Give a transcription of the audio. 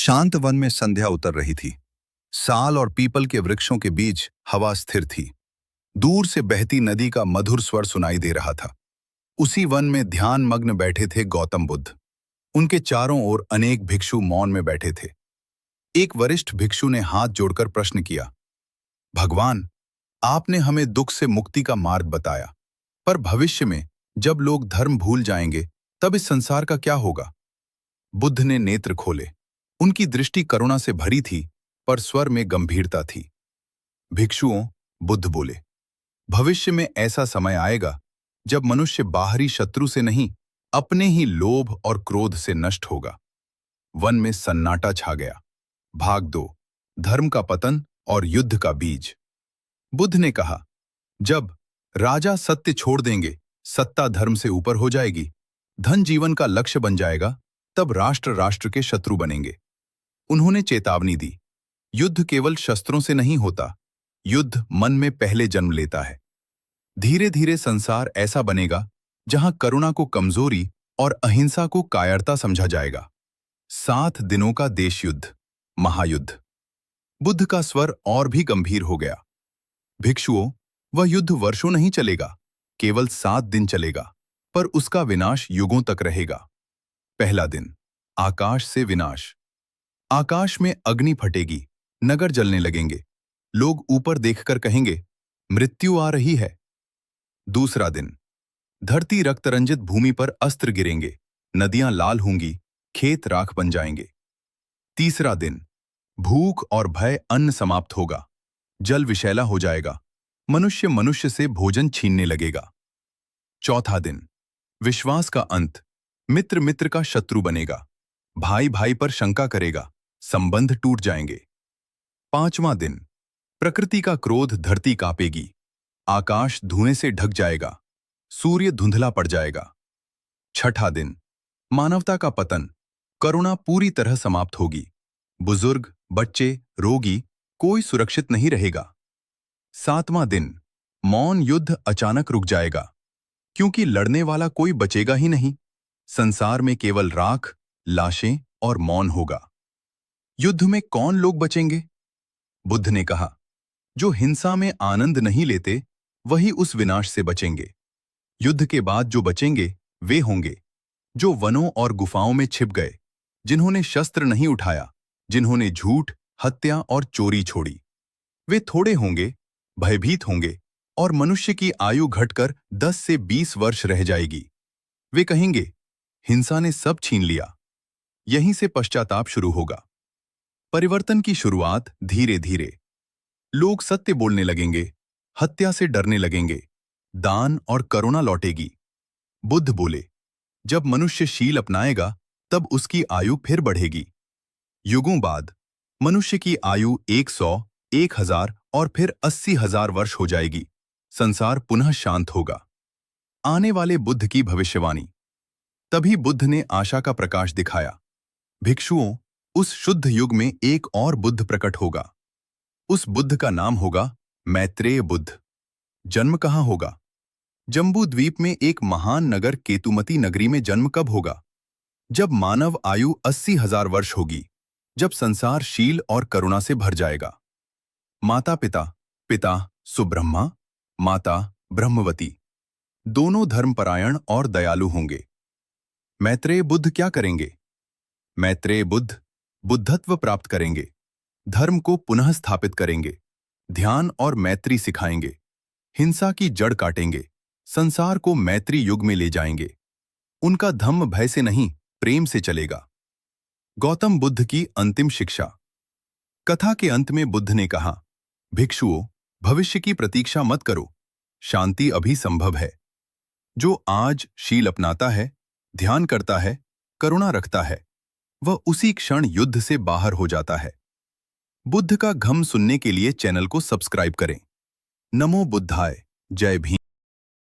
शांत वन में संध्या उतर रही थी। साल और पीपल के वृक्षों के बीच हवा स्थिर थी। दूर से बहती नदी का मधुर स्वर सुनाई दे रहा था। उसी वन में ध्यान मग्न बैठे थे गौतम बुद्ध। उनके चारों ओर अनेक भिक्षु मौन में बैठे थे। एक वरिष्ठ भिक्षु ने हाथ जोड़कर प्रश्न किया, भगवान, आपने हमें दुख से मुक्ति का मार्ग बताया, पर भविष्य में जब लोग धर्म भूल जाएंगे तब इस संसार का क्या होगा? बुद्ध ने नेत्र खोले। उनकी दृष्टि करुणा से भरी थी, पर स्वर में गंभीरता थी। भिक्षुओं, बुद्ध बोले, भविष्य में ऐसा समय आएगा जब मनुष्य बाहरी शत्रु से नहीं, अपने ही लोभ और क्रोध से नष्ट होगा। वन में सन्नाटा छा गया। भाग 2, धर्म का पतन और युद्ध का बीज। बुद्ध ने कहा, जब राजा सत्य छोड़ देंगे, सत्ता धर्म से ऊपर हो जाएगी, धन जीवन का लक्ष्य बन जाएगा, तब राष्ट्र राष्ट्र के शत्रु बनेंगे। उन्होंने चेतावनी दी, युद्ध केवल शस्त्रों से नहीं होता, युद्ध मन में पहले जन्म लेता है। धीरे धीरे संसार ऐसा बनेगा जहां करुणा को कमजोरी और अहिंसा को कायरता समझा जाएगा। 7 दिनों का देश युद्ध, महायुद्ध। बुद्ध का स्वर और भी गंभीर हो गया। भिक्षुओं, वह युद्ध वर्षों नहीं चलेगा, केवल 7 दिन चलेगा, पर उसका विनाश युगों तक रहेगा। पहला दिन, आकाश से विनाश। आकाश में अग्नि फटेगी, नगर जलने लगेंगे। लोग ऊपर देखकर कहेंगे, मृत्यु आ रही है। दूसरा दिन, धरती रक्तरंजित भूमि पर अस्त्र गिरेंगे, नदियां लाल होंगी, खेत राख बन जाएंगे। तीसरा दिन, भूख और भय अन्न समाप्त होगा, जल विषैला हो जाएगा, मनुष्य मनुष्य से भोजन छीनने लगेगा। चौथा दिन, विश्वास का अंत, मित्र मित्र का शत्रु बनेगा, भाई भाई पर शंका करेगा, संबंध टूट जाएंगे। पांचवां दिन, प्रकृति का क्रोध धरती कांपेगी, आकाश धुएं से ढक जाएगा, सूर्य धुंधला पड़ जाएगा। छठा दिन, मानवता का पतन, करुणा पूरी तरह समाप्त होगी, बुजुर्ग, बच्चे, रोगी, कोई सुरक्षित नहीं रहेगा। सातवां दिन, मौन युद्ध अचानक रुक जाएगा, क्योंकि लड़ने वाला कोई बचेगा ही नहीं। संसार में केवल राख, लाशें और मौन होगा। युद्ध में कौन लोग बचेंगे? बुद्ध ने कहा, जो हिंसा में आनंद नहीं लेते, वही उस विनाश से बचेंगे। युद्ध के बाद जो बचेंगे वे होंगे जो वनों और गुफाओं में छिप गए, जिन्होंने शस्त्र नहीं उठाया, जिन्होंने झूठ, हत्या और चोरी छोड़ी। वे थोड़े होंगे, भयभीत होंगे, और मनुष्य की आयु घटकर 10 से 20 वर्ष रह जाएगी। वे कहेंगे, हिंसा ने सब छीन लिया। यहीं से पश्चाताप शुरू होगा। परिवर्तन की शुरुआत धीरे धीरे। लोग सत्य बोलने लगेंगे, हत्या से डरने लगेंगे, दान और करुणा लौटेगी। बुद्ध बोले, जब मनुष्य शील अपनाएगा तब उसकी आयु फिर बढ़ेगी। युगों बाद मनुष्य की आयु 100, 1000 और फिर 80,000 वर्ष हो जाएगी। संसार पुनः शांत होगा। आने वाले बुद्ध की भविष्यवाणी। तभी बुद्ध ने आशा का प्रकाश दिखाया। भिक्षुओं, उस शुद्ध युग में एक और बुद्ध प्रकट होगा। उस बुद्ध का नाम होगा मैत्रेय बुद्ध। जन्म कहाँ होगा? जम्बू द्वीप में एक महान नगर केतुमती नगरी में जन्म कब होगा? जब मानव आयु 80,000 वर्ष होगी, जब संसार शील और करुणा से भर जाएगा। माता पिता, पिता सुब्रह्मा, माता ब्रह्मवती, दोनों धर्मपरायण और दयालु होंगे। मैत्रेय बुद्ध क्या करेंगे? मैत्रेय बुद्ध बुद्धत्व प्राप्त करेंगे, धर्म को पुनः स्थापित करेंगे, ध्यान और मैत्री सिखाएंगे, हिंसा की जड़ काटेंगे, संसार को मैत्री युग में ले जाएंगे। उनका धम्म भय से नहीं, प्रेम से चलेगा। गौतम बुद्ध की अंतिम शिक्षा। कथा के अंत में बुद्ध ने कहा, भिक्षुओं, भविष्य की प्रतीक्षा मत करो, शांति अभी संभव है। जो आज शील अपनाता है, ध्यान करता है, करुणा रखता है, वह उसी क्षण युद्ध से बाहर हो जाता है। बुद्ध का घम सुनने के लिए चैनल को सब्सक्राइब करें। नमो बुद्धाय। जय भीम।